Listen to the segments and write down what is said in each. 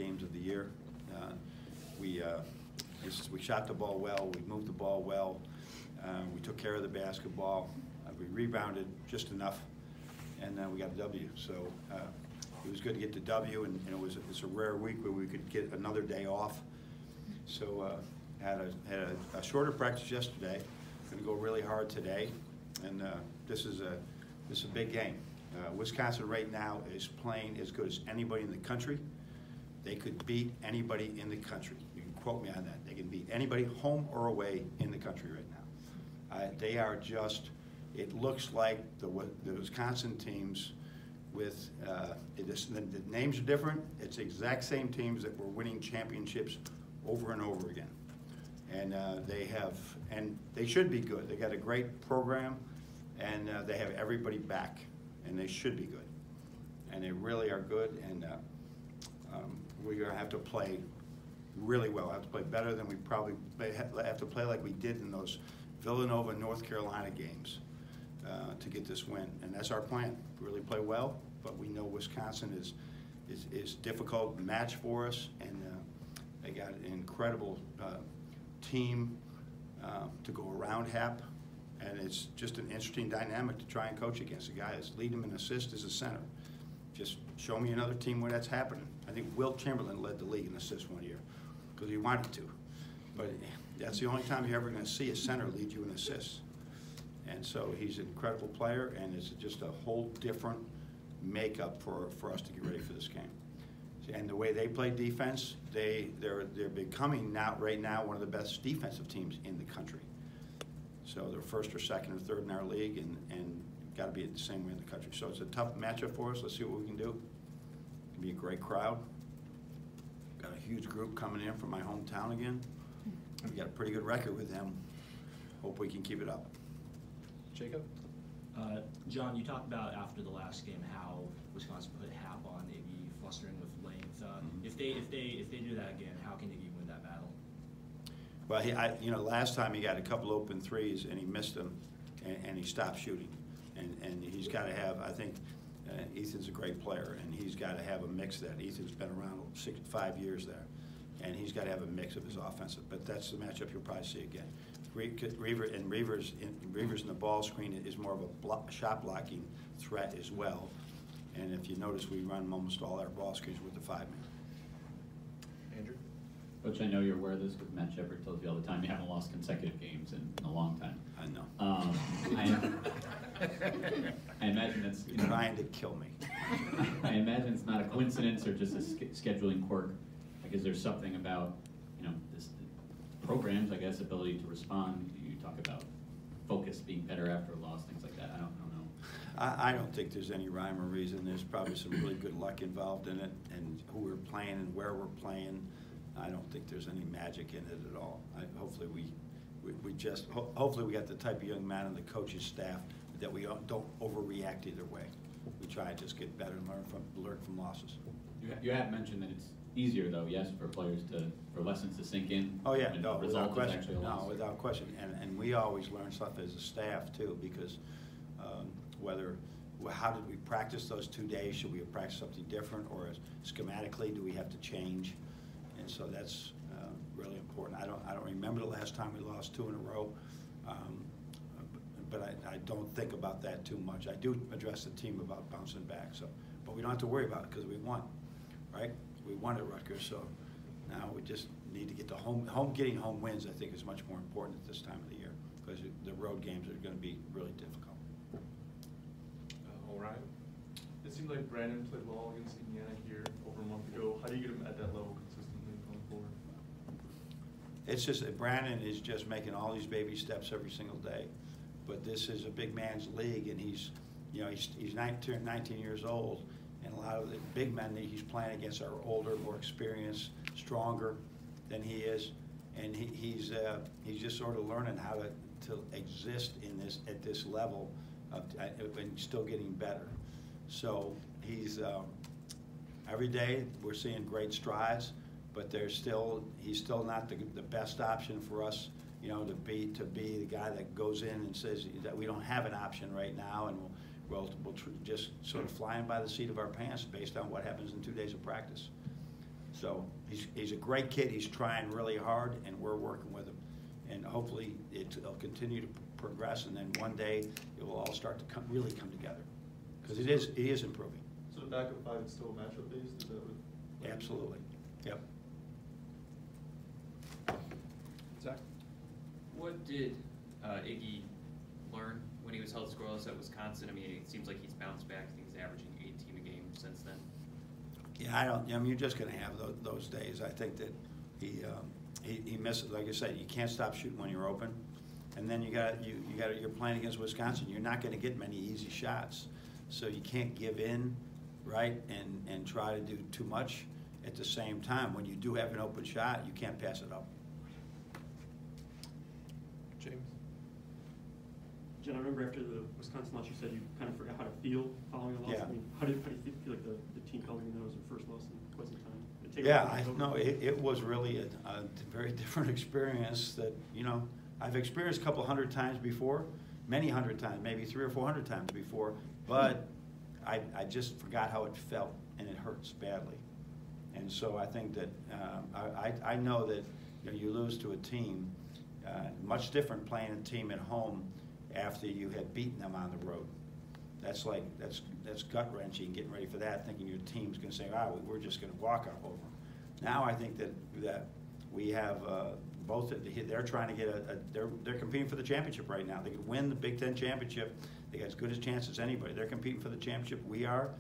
games of the year. We shot the ball well, we moved the ball well, we took care of the basketball, we rebounded just enough, and we got a W. So it was good to get the W, and it's a rare week where we could get another day off. So had a shorter practice yesterday. Going to go really hard today, and this is a big game. Wisconsin right now is playing as good as anybody in the country. They could beat anybody in the country. You can quote me on that. They can beat anybody home or away in the country right now. They are just, it looks like the Wisconsin teams with, the names are different. It's the exact same teams that were winning championships over and over again. And they should be good. They got a great program, and they have everybody back, and they should be good. And they really are good, and we're going to have to play really well. Have to play better than we probably have to play like we did in those Villanova, North Carolina games to get this win. And that's our plan. Really play well, but we know Wisconsin is difficult match for us, and they got an incredible team to go around Hap, and it's just an interesting dynamic to try and coach against. A guy that's leading him in assists as a center. Just show me another team where that's happening. I think Wilt Chamberlain led the league in assists one year because he wanted to, but that's the only time you're ever going to see a center lead you in assists. And so he's an incredible player, and it's just a whole different makeup for us to get ready for this game. And the way they play defense, they're becoming right now one of the best defensive teams in the country. So they're first or second or third in our league, and got to be the same way in the country. So it's a tough matchup for us. Let's see what we can do. It'll be a great crowd. Got a huge group coming in from my hometown again. We got a pretty good record with them. Hope we can keep it up. Jacob? John, you talked about after the last game how Wisconsin put Hap on, maybe flustering with length. If they do that again, how can you win that battle? Well, last time he got a couple open threes and he missed them, and he stopped shooting. And he's got to have, I think, Ethan's a great player, and he's got to have a mix of that. Ethan's been around 5 years there, and he's got to have a mix of his offensive. But that's the matchup you'll probably see again. Reavers in the ball screen is more of a shot blocking threat as well. And if you notice, we run almost all our ball screens with the 5-man. Andrew? Coach, I know you're aware of this, but Matt Shepard tells you all the time you haven't lost consecutive games in a long time. I know. I imagine that's trying to kill me. I imagine it's not a coincidence or just a scheduling quirk. Like, is there something about this program's, I guess, ability to respond? You talk about focus being better after a loss, things like that. I don't know. I don't think there's any rhyme or reason. There's probably some really good luck involved in it, and who we're playing and where we're playing. I don't think there's any magic in it at all. Hopefully we got the type of young man on the coach's staff that we don't overreact either way. We try to just get better and learn from losses. You have mentioned that it's easier, though, yes, for players for lessons to sink in. Oh yeah, no, without question. No, without question. And we always learn stuff as a staff too, because how did we practice those 2 days? Should we have practiced something different, or schematically do we have to change? And so that's really important. I don't remember the last time we lost 2 in a row, but I don't think about that too much. I do address the team about bouncing back. So, but we don't have to worry about it because we won, right? We won at Rutgers, so now we just need to get to getting home wins. I think is much more important at this time of the year because the road games are going to be really difficult. All right. It seemed like Brandon played well against Indiana here over a month ago. How do you get him at that level consistently going forward? It's just that Brandon is just making all these baby steps every single day. But this is a big man's league, and he's 19 years old, and a lot of the big men that he's playing against are older, more experienced, stronger than he is, and he's just sort of learning how to exist at this level and still getting better. So he's every day we're seeing great strides, but he's still not the best option for us, to be the guy that goes in and says that we don't have an option right now, and we'll just sort of flying by the seat of our pants based on what happens in 2 days of practice. So he's a great kid. He's trying really hard, and we're working with him. And hopefully it'll continue to progress, and then one day it will all start to really come together. Because it is improving. So the backup five is still matchup based? Is that what? Absolutely. Yep. Zach? What did Iggy learn when he was held scoreless at Wisconsin? I mean, it seems like he's bounced back. I think he's averaging 18 a game since then. Yeah, I mean, you're just going to have those days. I think that he misses. Like I said, you can't stop shooting when you're open, and then you're playing against Wisconsin. You're not going to get many easy shots, so you can't give in, right, and try to do too much at the same time. When you do have an open shot, you can't pass it up. James? Jen, I remember after the Wisconsin loss, you said you kind of forgot how to feel following a loss. Yeah. I mean, how do you feel like the team felt, even though it was their first loss in quite some time? It was really a very different experience that, I've experienced a couple hundred times before, many hundred times, maybe 300 or 400 times before, but I just forgot how it felt, and it hurts badly. And so I think that I know that you lose to a team, much different playing a team at home after you had beaten them on the road. That's gut wrenching, getting ready for that, thinking your team's going to say, we're just going to walk up over them. Now I think that we have both. They're trying to get they're competing for the championship right now. They could win the Big Ten championship. They got as good a chance as anybody. They're competing for the championship. We are.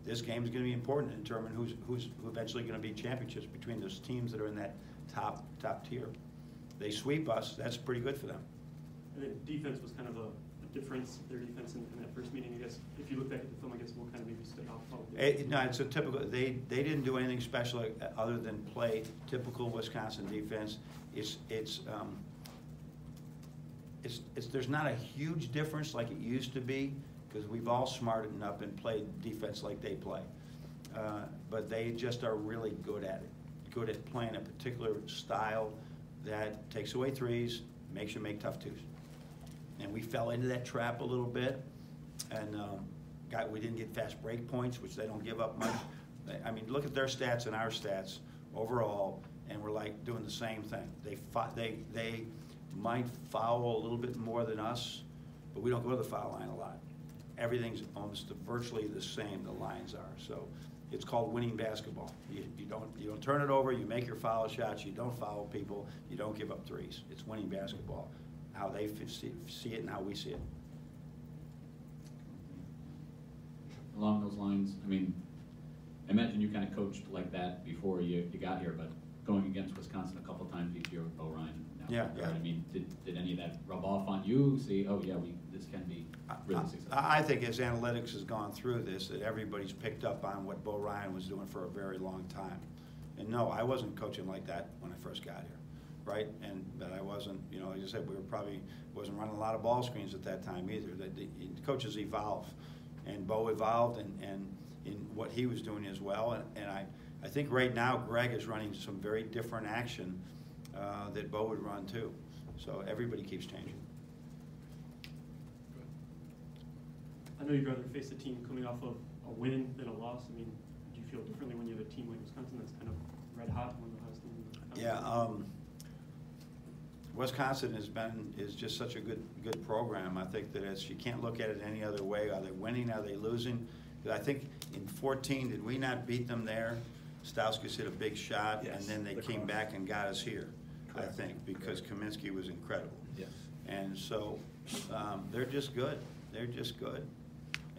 This game is going to be important to determine who's eventually going to be championships between those teams that are in that top tier. They sweep us. That's pretty good for them. And then defense was kind of a difference, their defense in that first meeting. I guess if you look back at the film, I guess what kind of maybe stood out? No, it's a typical. They didn't do anything special other than play typical Wisconsin defense. There's not a huge difference like it used to be, because we've all smartened up and played defense like they play. But they just are really good at it. Good at playing a particular style that takes away threes, makes you make tough twos. And we fell into that trap a little bit, and we didn't get fast break points, which they don't give up much. I mean, look at their stats and our stats overall, and we're like doing the same thing. They might foul a little bit more than us, but we don't go to the foul line a lot. Everything's almost virtually the same. The lines are. So it's called winning basketball. You don't turn it over. You make your foul shots. You don't foul people. You don't give up threes. It's winning basketball. How they see it and how we see it. Along those lines, I mean, I imagine you kind of coached like that before you got here, but going against Wisconsin a couple times each year with Beilein. Yeah. I mean, did any of that rub off on you? See, oh yeah, this can be really successful. I think as analytics has gone through this, that everybody's picked up on what Beilein was doing for a very long time. And no, I wasn't coaching like that when I first got here, right? But I wasn't, like I said, wasn't running a lot of ball screens at that time either. The coaches evolve, and Bo evolved, and in what he was doing as well. And I think right now Greg is running some very different action that Bo would run too. So everybody keeps changing. I know you'd rather face a team coming off of a win than a loss. I mean, do you feel differently when you have a team like Wisconsin that's kind of red hot when the hottest team in the country? Yeah, Wisconsin is just such a good program. I think that you can't look at it any other way. Are they winning? Are they losing? Because I think in 14, did we not beat them there? Stauskas hit a big shot, Yes, and then they came back and got us here. Correct. I think, because Kaminsky was incredible. Yes. And so they're just good. They're just good.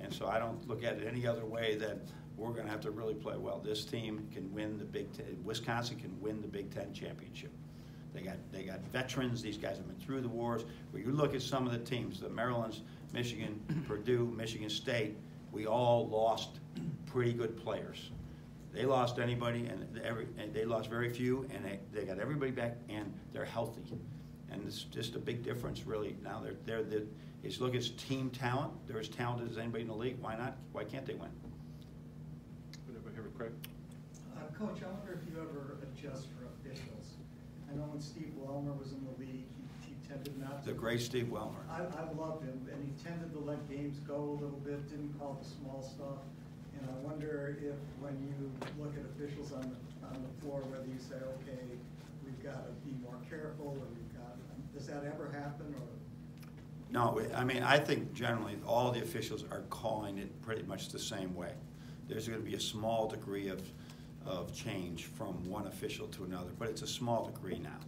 And so I don't look at it any other way that we're going to have to really play well. This team can win the Big Ten. Wisconsin can win the Big Ten championship. They got veterans. These guys have been through the wars. When you look at some of the teams, the Marylands, Michigan, Purdue, Michigan State, we all lost pretty good players. They lost anybody, and they lost very few, and they got everybody back, and they're healthy. And it's just a big difference, really. Now it's look at team talent. They're as talented as anybody in the league. Why not? Why can't they win? Good, over here with Craig. Coach, I wonder if you ever adjust for officials. I know when Steve Wellmer was in the league, he tended not to. The great Steve Wellmer. I loved him, and he tended to let games go a little bit, didn't call the small stuff. And I wonder if when you look at officials on the floor say, okay, we've got to be more careful, or does that ever happen, or? No, I mean, I think generally all the officials are calling it pretty much the same way. There's going to be a small degree of change from one official to another, but it's a small degree now.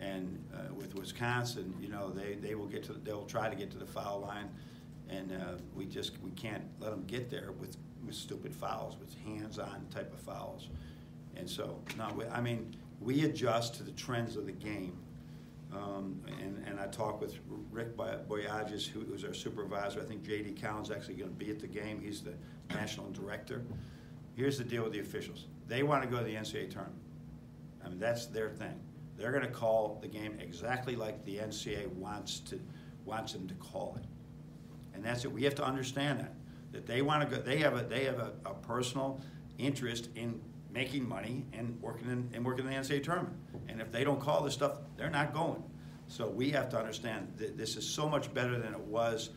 And with Wisconsin, you know, they'll try to get to the foul line, and we can't let them get there with stupid fouls, with hands-on type of fouls. And so, no, I mean, we adjust to the trends of the game. And I talked with Rick Boyages, who was our supervisor. I think J.D. Cowan's actually going to be at the game. He's the national director. Here's the deal with the officials. They want to go to the NCAA tournament. I mean, that's their thing. They're going to call the game exactly like the NCAA wants them to call it. And that's it. We have to understand that they want to go. They have a personal interest in making money and working in the NCAA tournament. And if they don't call this stuff, they're not going. So we have to understand that this is so much better than it was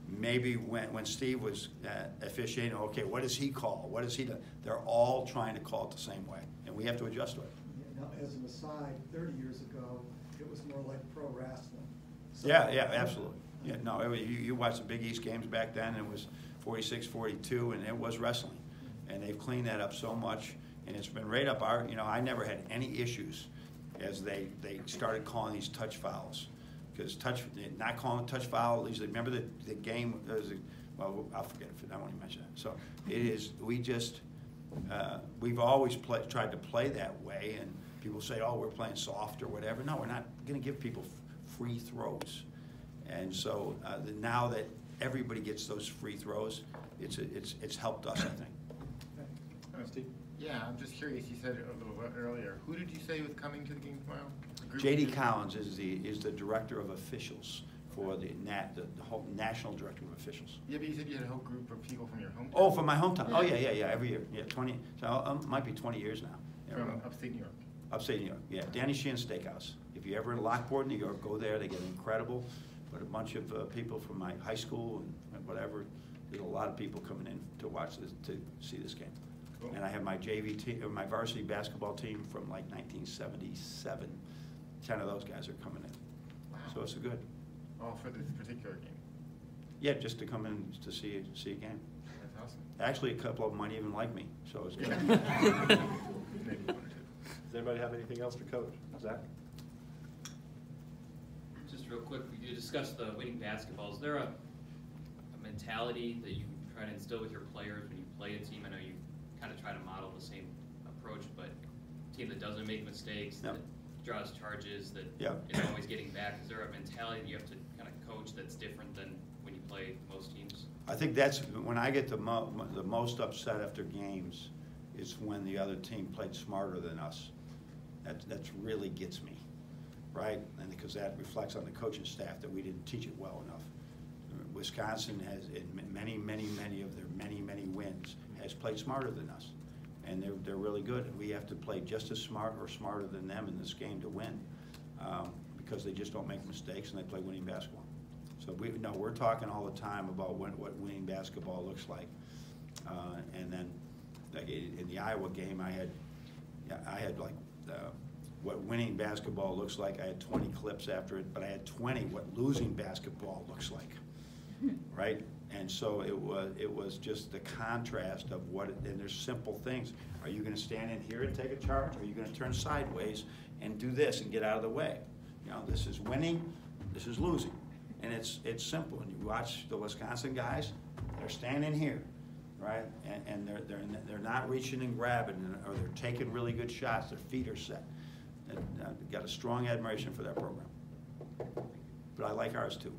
maybe when Steve was officiating. Okay, what does he call? What does he do? They're all trying to call it the same way, and we have to adjust to it. Now, as an aside, 30 years ago, it was more like pro wrestling. So, Yeah, absolutely. Yeah, no, you watched the Big East games back then, and it was 46-42, and it was wrestling. And they've cleaned that up so much, and it's been right up our, you know, I never had any issues as they started calling these touch fouls. Because not calling a touch foul, usually, remember the game, well, I'll forget it, I won't even mention that. So it is, we've always tried to play that way, and people say, oh, we're playing soft or whatever. No, we're not going to give people free throws. And so now that everybody gets those free throws, it's helped us, I think. Steve? Yeah, I'm just curious. You said it a little bit earlier. Who did you say was coming to the game tomorrow? J.D. Collins is the director of officials for the whole national director of officials. Yeah, but you said you had a whole group of people from your hometown. Oh, from my hometown. Oh, yeah, every year. Yeah, 20. So might be 20 years now. From upstate New York. Upstate New York. Yeah, Danny Sheehan Steakhouse. If you're ever in Lockport, New York, go there. They get incredible. But a bunch of people from my high school and whatever. There's a lot of people coming in to watch this, to see this game. Cool. And I have my JV team, my varsity basketball team from like 1977. 10 of those guys are coming in. Wow. So it's good. Oh, for this particular game? Yeah, just to come in to see a game. That's awesome. Actually, a couple of them might even like me, so it's good. Maybe one or two. Does anybody have anything else for Coach? Zach? Just real quick, you discussed the winning basketball. Is there a mentality that you try to instill with your players when you play a team? I know you kind of try to model the same approach, but a team that doesn't make mistakes, that draws charges, that is always getting back. Is there a mentality that you have to kind of coach that's different than when you play most teams? I think that's when I get the most upset after games is when the other team played smarter than us. That's really gets me, right? And because that reflects on the coaching staff that we didn't teach it well enough. Wisconsin has, in many of their many wins, has played smarter than us. And they're really good. And we have to play just as smart or smarter than them in this game to win, because they just don't make mistakes and they play winning basketball. So we're talking all the time about what winning basketball looks like. And then like in the Iowa game, I had like what winning basketball looks like. I had 20 clips after it, but I had 20 what losing basketball looks like, right? And so it was just the contrast of and there's simple things. Are you going to stand in here and take a charge? Or are you going to turn sideways and do this and get out of the way? You know, this is winning, this is losing. And it's simple. And you watch the Wisconsin guys, they're standing here, right? And they're not reaching and grabbing, or they're taking really good shots. Their feet are set. And I've got a strong admiration for that program. But I like ours too.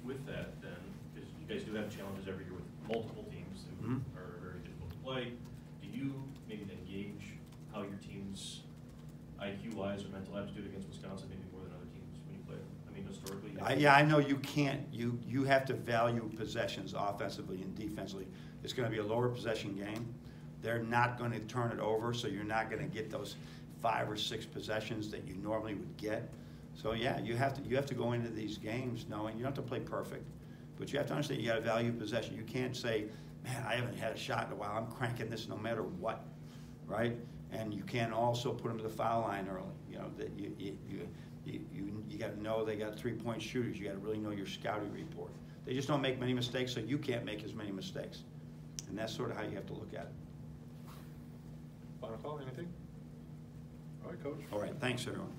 With that, then, because you guys do have challenges every year with multiple teams who are very difficult to play, do you maybe then gauge how your team's IQ-wise or mental aptitude against Wisconsin maybe more than other teams when you play them? I mean, historically? I know you can't. You have to value possessions offensively and defensively. It's going to be a lower possession game. They're not going to turn it over, so you're not going to get those 5 or 6 possessions that you normally would get. So yeah, you have to go into these games knowing you don't have to play perfect, but you have to understand you got to value possession. You can't say, man, I haven't had a shot in a while. I'm cranking this no matter what. right? And you can also put them to the foul line early. You know, that you got to know they got 3-point shooters. You got to really know your scouting report. They just don't make many mistakes, so you can't make as many mistakes. And that's sort of how you have to look at it. Final call, anything? All right, Coach. All right, thanks, everyone.